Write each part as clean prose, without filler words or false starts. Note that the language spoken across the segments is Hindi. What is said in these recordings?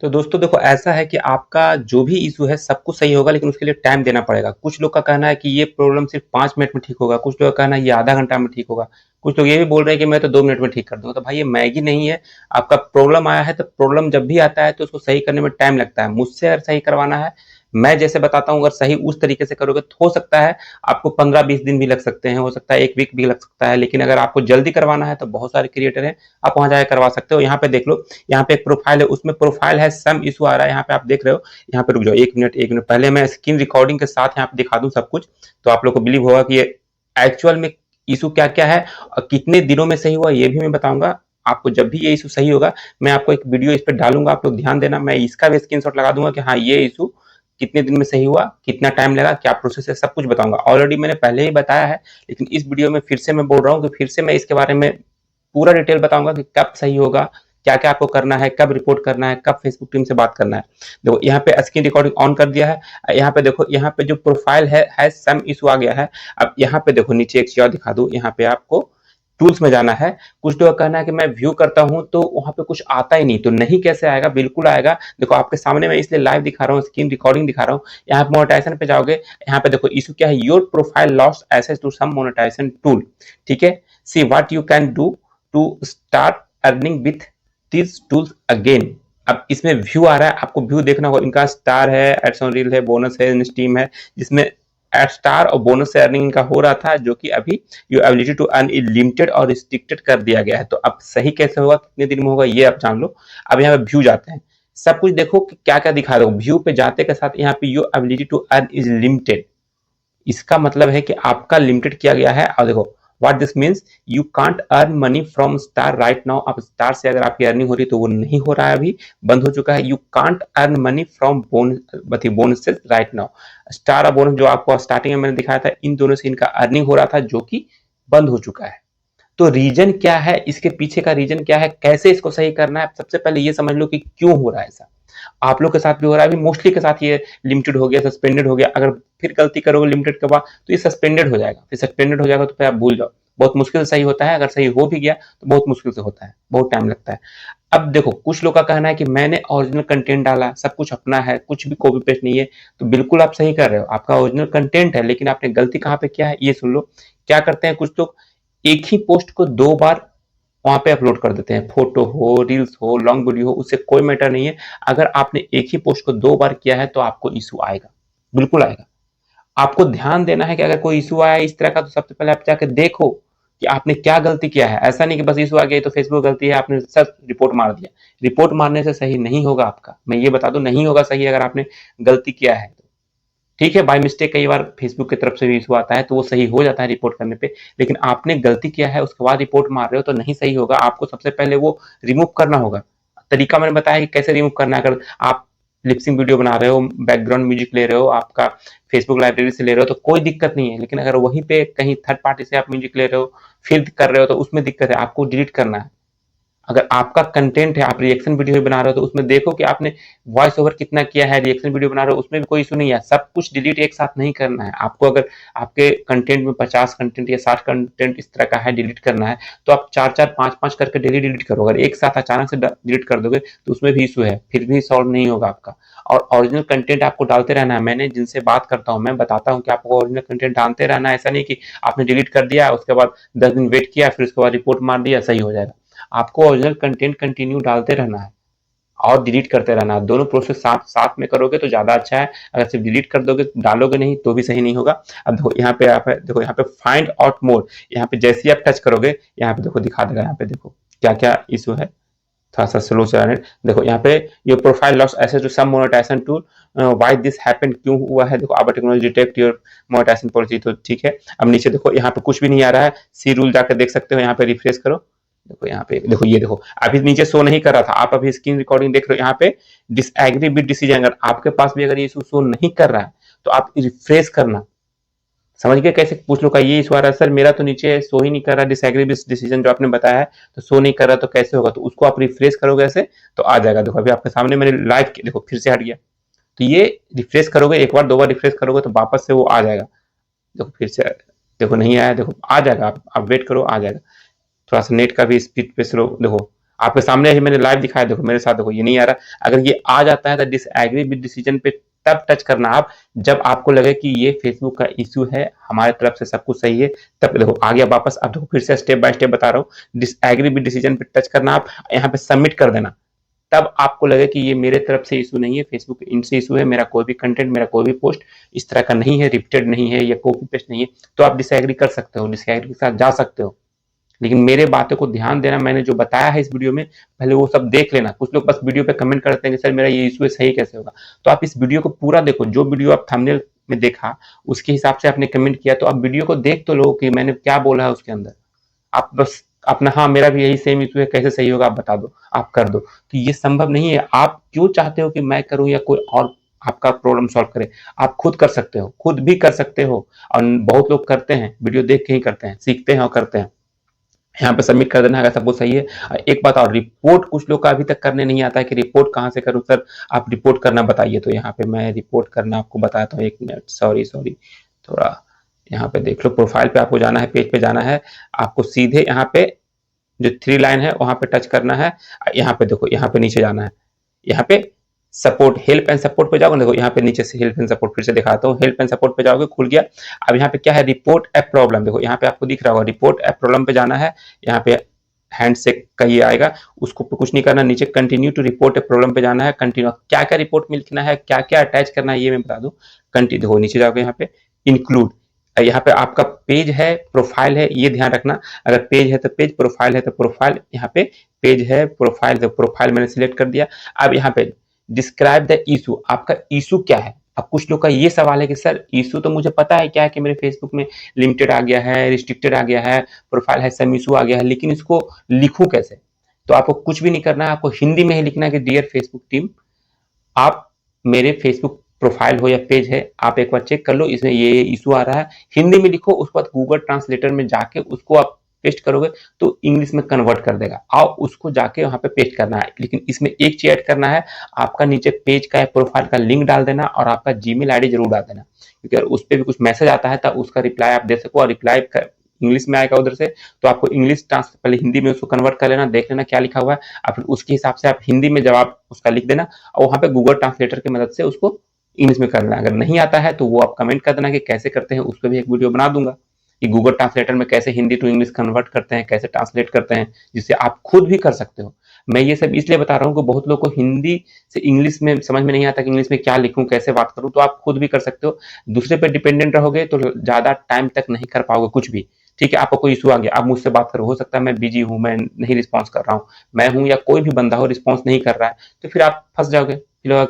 तो दोस्तों देखो, ऐसा है कि आपका जो भी इशू है सब कुछ सही होगा, लेकिन उसके लिए टाइम देना पड़ेगा। कुछ लोग का कहना है कि ये प्रॉब्लम सिर्फ 5 मिनट में ठीक होगा, कुछ लोग का कहना है ये आधा घंटा में ठीक होगा, कुछ लोग ये भी बोल रहे हैं कि मैं तो 2 मिनट में ठीक कर दूंगा। तो भाई ये मैगी नहीं है। आपका प्रॉब्लम आया है तो प्रॉब्लम जब भी आता है तो उसको सही करने में टाइम लगता है। मुझसे अगर सही करवाना है, मैं जैसे बताता हूँ, अगर सही उस तरीके से करोगे तो हो सकता है आपको 15-20 दिन भी लग सकते हैं, हो सकता है 1 वीक भी लग सकता है। लेकिन अगर आपको जल्दी करवाना है तो बहुत सारे क्रिएटर हैं, आप वहां जाकर करवा सकते हो। यहाँ पे देख लो, यहाँ पे एक प्रोफाइल है, उसमें प्रोफाइल है सम इशू आ रहा है, यहाँ पे आप देख रहे हो। यहाँ पे रुक जाओ, 1 मिनट पहले मैं स्क्रीन रिकॉर्डिंग के साथ यहाँ पे दिखा दूं सब कुछ, तो आप लोग को बिलीव होगा कि ये एक्चुअल में इशू क्या क्या है और कितने दिनों में सही हुआ, ये भी मैं बताऊंगा आपको। जब भी ये इशू सही होगा, मैं आपको एक वीडियो इस पर डालूंगा, आप लोग ध्यान देना। मैं इसका भी स्क्रीनशॉट लगा दूंगा कि हाँ ये इशू कितने दिन में सही हुआ, कितना टाइम लगा, क्या प्रोसेस है, सब कुछ बताऊंगा। ऑलरेडी मैंने पहले ही बताया है, लेकिन इस वीडियो में फिर से मैं बोल रहा हूँ कि फिर से मैं इसके बारे में पूरा डिटेल बताऊंगा कि कब सही होगा, क्या क्या आपको करना है, कब रिपोर्ट करना है, कब फेसबुक टीम से बात करना है। देखो यहाँ पे स्क्रीन रिकॉर्डिंग ऑन कर दिया है। यहाँ पे देखो, यहाँ पे जो प्रोफाइल है सम इशू आ गया है। अब यहाँ पे देखो, नीचे एक चीज दिखा दूं, यहाँ पे आपको टूल्स में जाना है। कुछ लोग कहना है कि मैं व्यू करता हूं तो वहां पे कुछ आता ही नहीं, तो नहीं कैसे आएगा, बिल्कुल आएगा। देखो आपके सामने मैं इसलिए लाइव दिखा रहा हूँ, स्क्रीन रिकॉर्डिंग दिखा रहा हूँ। यहाँ पे मोनेटाइजेशन पे जाओगे, यहाँ पे देखो इशू क्या है, your profile lost access to some monetisation tool. ठीक है, see what you can do to start earning with this tools again. अब इसमें व्यू आ रहा है, आपको व्यू देखना होगा। इनका स्टार है, एड्स ऑन रील है, बोनस है, स्टीम है, जिसमें एड स्टार और बोनस से अर्निंग इनका हो रहा था, जो कि अभी your ability to earn is limited और रिस्ट्रिक्टेड कर दिया गया है। तो अब सही कैसे होगा, कितने दिन में होगा, ये आप जान लो। अब यहाँ पे व्यू जाते हैं, सब कुछ देखो कि क्या क्या दिखा रहा हूँ। व्यू पे जाते के साथ यहाँ पे your ability to earn is limited, इसका मतलब है कि आपका लिमिटेड किया गया है। और देखो what this means, you can't earn money from star right now. अब स्टार से अगर आपकी अर्निंग हो रही है तो वो नहीं हो रहा है, अभी बंद हो चुका है। You can't earn money from bonuses right now. Star और बोनस जो आपको स्टार्टिंग में मैंने दिखाया था, इन दोनों से इनका अर्निंग हो रहा था, जो कि बंद हो चुका है। तो रीजन क्या है, इसके पीछे का रीजन क्या है, कैसे इसको सही करना है, सबसे पहले ये समझ लो कि क्यों हो रहा है ऐसा। आप लोग के साथ भी हो रहा है, अभी मोस्टली के साथ ये लिमिटेड हो गया, सस्पेंडेड हो गया। अगर फिर गलती करोगे लिमिटेड के बाद तो ये सस्पेंडेड हो जाएगा, फिर सस्पेंडेड हो जाएगा तो फिर आप भूल जाओ। बहुत मुश्किल से सही होता है, अगर सही हो भी गया तो बहुत मुश्किल से होता है, बहुत टाइम लगता है। अब देखो, कुछ लोग का कहना है कि मैंने ओरिजिनल कंटेंट डाला, सब कुछ अपना है, कुछ भी कॉपी पेस्ट नहीं है। तो बिल्कुल आप सही कर रहे हो, आपका ओरिजिनल कंटेंट है, लेकिन आपने गलती कहाँ पे किया है ये सुन लो। क्या करते हैं कुछ लोग, एक ही पोस्ट को 2 बार वहां पे अपलोड कर देते हैं। फोटो हो, रील्स हो, लॉन्ग वीडियो हो, उससे कोई मैटर नहीं है। अगर आपने एक ही पोस्ट को 2 बार किया है तो आपको इशू आएगा, बिल्कुल आएगा। आपको ध्यान देना है कि अगर कोई इशू आया इस तरह का, तो सबसे पहले आप जाकर देखो कि आपने क्या गलती किया है। ऐसा नहीं कि बस इशू आ गया तो फेसबुक गलती है, आपने सब रिपोर्ट मार दिया। रिपोर्ट मारने से सही नहीं होगा आपका, मैं ये बता दूं, नहीं होगा सही अगर आपने गलती किया है। ठीक है, बाय मिस्टेक कई बार फेसबुक की तरफ से भी इशू आता है तो वो सही हो जाता है रिपोर्ट करने पे। लेकिन आपने गलती किया है उसके बाद रिपोर्ट मार रहे हो तो नहीं सही होगा। आपको सबसे पहले वो रिमूव करना होगा। तरीका मैंने बताया कि कैसे रिमूव करना है। अगर आप लिपसिंग वीडियो बना रहे हो, बैकग्राउंड म्यूजिक ले रहे हो, आपका फेसबुक लाइब्रेरी से ले रहे हो तो कोई दिक्कत नहीं है। लेकिन अगर वहीं पे कहीं थर्ड पार्टी से आप म्यूजिक ले रहे हो, फिर कर रहे हो, तो उसमें दिक्कत है, आपको डिलीट करना है। अगर आपका कंटेंट है, आप रिएक्शन वीडियो बना रहे हो, तो उसमें देखो कि आपने वॉइस ओवर कितना किया है। रिएक्शन वीडियो बना रहे हो उसमें भी कोई इशू नहीं है, सब कुछ डिलीट एक साथ नहीं करना है आपको। अगर आपके कंटेंट में 50 कंटेंट या 60 कंटेंट इस तरह का है, डिलीट करना है, तो आप 4-4 5-5 करके डेली डिलीट करो। अगर एक साथ अचानक से डिलीट कर दोगे तो उसमें भी इशू है, फिर भी सॉल्व नहीं होगा आपका। और ओरिजिनल कंटेंट आपको डालते रहना है। मैंने जिनसे बात करता हूँ मैं बताता हूँ कि आपको ओरिजिनल कंटेंट डालते रहना है। ऐसा नहीं कि आपने डिलीट कर दिया उसके बाद 10 दिन वेट किया फिर उसके बाद रिपोर्ट मार दिया सही हो जाएगा। आपको ओरिजिनल कंटेंट कंटिन्यू डालते रहना है और डिलीट करते रहना है। दोनों प्रोसेस साथ साथ में करोगे तो ज्यादा अच्छा है। अगर सिर्फ डिलीट कर दोगे, डालोगे नहीं, तो भी सही नहीं होगा। अब देखो यहाँ पे, आप देखो यहाँ पे फाइंड आउट मोर, यहाँ पे जैसे ही आप टच करोगे यहाँ पे देखो दिखा देगा। यहाँ पे देखो क्या क्या इशू है, थोड़ा सा स्लो चला रहे। देखो यहाँ पे your profile lost access to some monetisation tool, why this happened, क्यों हुआ है। देखो our technology detect your monetisation policy, तो ठीक है। अब नीचे देखो यहाँ पे कुछ भी नहीं आ रहा है, सी रूल जाकर देख सकते हो। यहाँ पे रिफ्रेश करो, देखो यहाँ पे देखो, ये देखो अभी नीचे शो नहीं कर रहा था, आप अभी स्क्रीन रिकॉर्डिंग देख रहे हो। यहाँ पे डिसएग्री विद डिसीजन, अगर आपके पास भी अगर ये इशू शो नहीं कर रहा है तो आप रिफ्रेश करना। समझ गए कैसे। कुछ लोग का ये इशू आ रहा है, सर मेरा तो नीचे शो ही नहीं कर रहा, डिसएग्री विद डिसीजन जो आपने बताया है तो शो नहीं कर रहा, तो कैसे होगा। तो उसको आप रिफ्रेश करोगे ऐसे तो आ जाएगा। देखो अभी आपके सामने मैंने लाइव, देखो फिर से हट गया। तो ये रिफ्रेश करोगे, एक बार 2 बार रिफ्रेश करोगे तो वापस से वो आ जाएगा। देखो फिर से, देखो नहीं आया, देखो आ जाएगा, आप वेट करो आ जाएगा। थोड़ा सा नेट का भी स्पीड पे स्लो, देखो आपके सामने ही मैंने लाइव दिखाया, देखो मेरे साथ देखो ये नहीं आ रहा। अगर ये आ जाता है तो डिसएग्री विद डिसीजन पे तब टच करना आप, जब आपको लगे कि ये फेसबुक का इश्यू है, हमारे तरफ से सब कुछ सही है, तब देखो आ गया वापस। अब देखो फिर से स्टेप बाय स्टेप बता रहा हूँ, डिसएग्री विद डिसीजन पे टच करना आप, यहाँ पे सबमिट कर देना। तब आपको लगे कि ये मेरे तरफ से इशू नहीं है, फेसबुक इनसे इशू है, मेरा कोई भी कंटेंट, मेरा कोई भी पोस्ट इस तरह का नहीं है, रिपीटेड नहीं है या कॉपी पेस्ट नहीं है, तो आप डिसएग्री कर सकते हो, डिसएग्री के साथ जा सकते हो। लेकिन मेरे बातों को ध्यान देना, मैंने जो बताया है इस वीडियो में, पहले वो सब देख लेना। कुछ लोग बस वीडियो पे कमेंट करते हैं कि सर मेरा ये इशू है, सही कैसे होगा। तो आप इस वीडियो को पूरा देखो, जो वीडियो आप थंबनेल में देखा उसके हिसाब से आपने कमेंट किया, तो आप वीडियो को देख तो लो कि मैंने क्या बोला है उसके अंदर। आप बस अपना हाँ मेरा भी यही सेम इशू है, कैसे सही होगा आप बता दो, आप कर दो। तो ये संभव नहीं है। आप क्यों चाहते हो कि मैं करूं या कोई और आपका प्रॉब्लम सॉल्व करे? आप खुद कर सकते हो, खुद भी कर सकते हो। और बहुत लोग करते हैं, वीडियो देख के ही करते हैं, सीखते हैं और करते हैं। यहाँ पे सबमिट कर देना, अगर सब कुछ सही है। एक बात और, रिपोर्ट कुछ लोग का अभी तक करने नहीं आता है कि रिपोर्ट कहाँ से करूँ सर, आप रिपोर्ट करना बताइए। तो यहाँ पे मैं रिपोर्ट करना आपको बताता हूँ, एक मिनट, सॉरी थोड़ा। यहाँ पे देख लो, प्रोफाइल पे आपको जाना है, पेज पे जाना है, आपको सीधे यहाँ पे जो 3 लाइन है वहां पे टच करना है। यहाँ पे देखो, यहाँ पे नीचे जाना है, यहाँ पे सपोर्ट, हेल्प एंड सपोर्ट पे जाओगे, देखो यहाँ पे नीचे से हेल्प एंड सपोर्ट, फिर से दिखाता हूँ, हेल्प एंड सपोर्ट पे जाओगे, खुल गया। अब यहाँ पे क्या है, रिपोर्ट ए प्रॉब्लम, देखो यहाँ पे आपको दिख रहा होगा, रिपोर्ट ए प्रॉब्लम पे जाना है। यहाँ पे हैंड से का ये आएगा, उसको कुछ नहीं करना, नीचे continue to report a problem पे जाना है। कंटिन्यू, क्या क्या रिपोर्ट में लिखना है, क्या क्या अटैच करना है, ये मैं बता दूं। कंटिन्यू, देखो नीचे जाओगे, यहाँ पे इंक्लूड, यहाँ पे आपका पेज है, प्रोफाइल है, ये ध्यान रखना। अगर पेज है तो पेज, प्रोफाइल है तो प्रोफाइल। यहाँ पे पेज है, प्रोफाइल, तो प्रोफाइल मैंने सिलेक्ट कर दिया। अब यहाँ पे डिस्क्राइब द इशू, आपका इशू क्या है। अब कुछ लोग का ये सवाल है कि सर इशू तो मुझे पता है क्या है, कि मेरे फेसबुक में लिमिटेड आ गया है, रिस्ट्रिक्टेड आ गया है, प्रोफाइल है, सम इशू आ गया है, लेकिन इसको लिखूं कैसे। तो आपको कुछ भी नहीं करना है, आपको हिंदी में ही लिखना है कि डियर फेसबुक टीम, आप मेरे फेसबुक प्रोफाइल हो या पेज है, आप एक बार चेक कर लो, इसमें ये इशू आ रहा है, हिंदी में लिखो। उसके बाद गूगल ट्रांसलेटर में जाके उसको आप पेस्ट करोगे तो इंग्लिश में कन्वर्ट कर देगा, और उसको जाके वहां पे पेस्ट करना है। लेकिन इसमें एक चीज ऐड करना है, आपका नीचे पेज का प्रोफाइल का लिंक डाल देना, और आपका जीमेल आईडी जरूर डाल देना, क्योंकि अगर उस पर भी कुछ मैसेज आता है तो उसका रिप्लाई आप दे सको, और रिप्लाई इंग्लिश में आएगा उधर से। तो आपको इंग्लिश ट्रांस पहले हिंदी में उसको कन्वर्ट कर लेना, देख लेना क्या लिखा हुआ है, और फिर उसके हिसाब से आप हिंदी में जवाब उसका लिख देना, और वहां पे गूगल ट्रांसलेटर की मदद से उसको इंग्लिश में करना। अगर नहीं आता है तो वो आप कमेंट कर देना कि कैसे करते हैं, उस पर भी एक वीडियो बना दूंगा कि गूगल ट्रांसलेटर में कैसे हिंदी टू इंग्लिश कन्वर्ट करते हैं, कैसे ट्रांसलेट करते हैं, जिससे आप खुद भी कर सकते हो। मैं ये सब इसलिए बता रहा हूँ कि बहुत लोग को हिंदी से इंग्लिश में समझ में नहीं आता कि इंग्लिश में क्या लिखूं, कैसे बात करूं। तो आप खुद भी कर सकते हो। दूसरे पे डिपेंडेंट रहोगे तो ज्यादा टाइम तक नहीं कर पाओगे कुछ भी। ठीक है, आपको कोई इशू आ गया, आप मुझसे बात करो, हो सकता है मैं बिजी हूं, मैं नहीं रिस्पॉन्स कर रहा हूँ, मैं हूं या कोई भी बंदा हो रिस्पॉन्स नहीं कर रहा है, तो फिर आप फंस जाओगे, फिर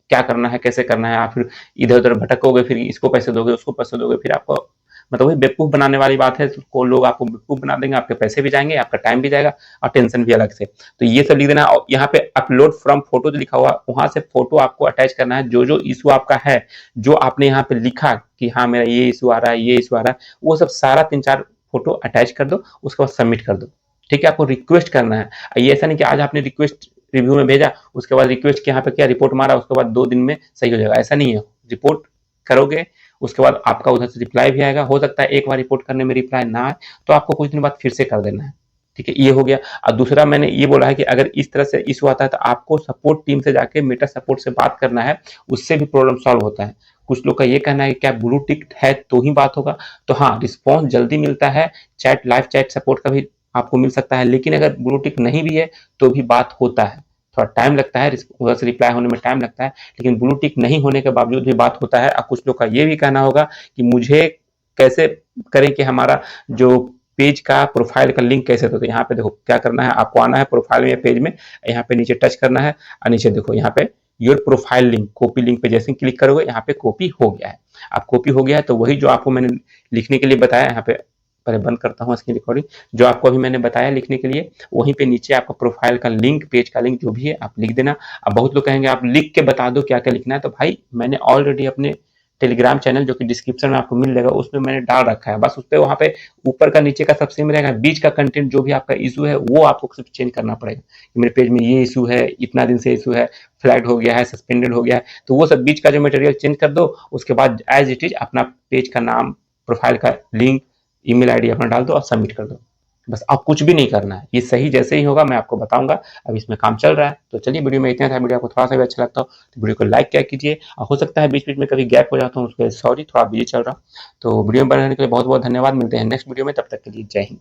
क्या करना है, कैसे करना है। आप फिर इधर उधर भटकोगे, फिर इसको पैसे दोगे, उसको पैसे दोगे, फिर आपको मतलब वही बेवकूफ बनाने वाली बात है। को लोग आपको बेवकूफ बना देंगे, आपके पैसे भी जाएंगे, आपका टाइम भी जाएगा, और टेंशन भी अलग से। तो ये सब लिख देना। और यहाँ पे अपलोड फ्रॉम फोटो जो लिखा हुआ, वहां से फोटो आपको अटैच करना है, जो जो इशू आपका है, जो आपने यहाँ पे लिखा कि हाँ मेरा ये इशू आ रहा है, ये इशू आ रहा है, वो सब सारा 3-4 फोटो अटैच कर दो, उसके बाद सबमिट कर दो। ठीक है, आपको रिक्वेस्ट करना है। ये ऐसा नहीं कि आज आपने रिक्वेस्ट रिव्यू में भेजा, उसके बाद रिक्वेस्ट के यहाँ पे क्या रिपोर्ट मारा, उसके बाद 2 दिन में सही हो जाएगा, ऐसा नहीं है। रिपोर्ट करोगे, उसके बाद आपका उधर से रिप्लाई भी आएगा। हो सकता है एक बार रिपोर्ट करने में रिप्लाई ना आए, तो आपको कुछ दिन बाद फिर से कर देना है। ठीक है, ये हो गया। और दूसरा मैंने ये बोला है कि अगर इस तरह से इशू आता है तो आपको सपोर्ट टीम से जाके मेटा सपोर्ट से बात करना है, उससे भी प्रॉब्लम सॉल्व होता है। कुछ लोग का ये कहना है कि क्या ब्लू टिक है तो ही बात होगा, तो हाँ, रिस्पॉन्स जल्दी मिलता है, चैट लाइव चैट सपोर्ट का भी आपको मिल सकता है, लेकिन अगर ब्लू टिक नहीं भी है तो भी बात होता है, थोड़ा टाइम लगता है, उधर से रिप्लाई होने में टाइम लगता है, लेकिन ब्लू टिक नहीं होने के बावजूद भी बात होता है। और कुछ लोग का ये भी कहना होगा कि मुझे कैसे करें कि हमारा जो पेज का प्रोफाइल का लिंक कैसे, तो यहाँ पे देखो क्या करना है, आपको आना है प्रोफाइल में या पेज में, यहाँ पे नीचे टच करना है, और नीचे देखो यहाँ पे your profile link, copy link पे जैसे क्लिक करोगे, यहाँ पे कॉपी हो गया है। अब कॉपी हो गया है तो वही जो आपको मैंने लिखने के लिए बताया, यहाँ पे पहले बंद करता हूँ इसकी रिकॉर्डिंग, जो आपको अभी मैंने बताया लिखने के लिए, वहीं पे नीचे आपका प्रोफाइल का लिंक, पेज का लिंक जो भी है आप लिख देना। अब बहुत लोग कहेंगे आप लिख के बता दो क्या क्या लिखना है, तो भाई मैंने ऑलरेडी अपने टेलीग्राम चैनल जो कि डिस्क्रिप्शन में आपको मिल जाएगा, उसमें मैंने डाल रखा है। बस उस पर वहाँ पे ऊपर का नीचे का सब सेम रहेगा, बीच का कंटेंट जो भी आपका इशू है वो आपको सिर्फ चेंज करना पड़ेगा कि मेरे पेज में ये इशू है, इतना दिन से इशू है, फ्लैग हो गया है, सस्पेंडेड हो गया है, तो वो सब बीच का जो मटेरियल चेंज कर दो। उसके बाद एज इट इज अपना पेज का नाम, प्रोफाइल का लिंक, ईमेल आईडी अपना डाल दो और सबमिट कर दो। बस अब कुछ भी नहीं करना है, ये सही जैसे ही होगा मैं आपको बताऊंगा। अब इसमें काम चल रहा है। तो चलिए वीडियो में इतना था। वीडियो आपको थोड़ा सा भी अच्छा लगता हो तो वीडियो को लाइक क्या कीजिए, और हो सकता है बीच बीच में कभी गैप हो जाता हूँ उसके सॉरी, थोड़ा बिजी चल रहा हूँ। तो वीडियो में बने रहने के लिए बहुत बहुत धन्यवाद। मिलते हैं नेक्स्ट वीडियो में, तब तक के लिए जय हिंद।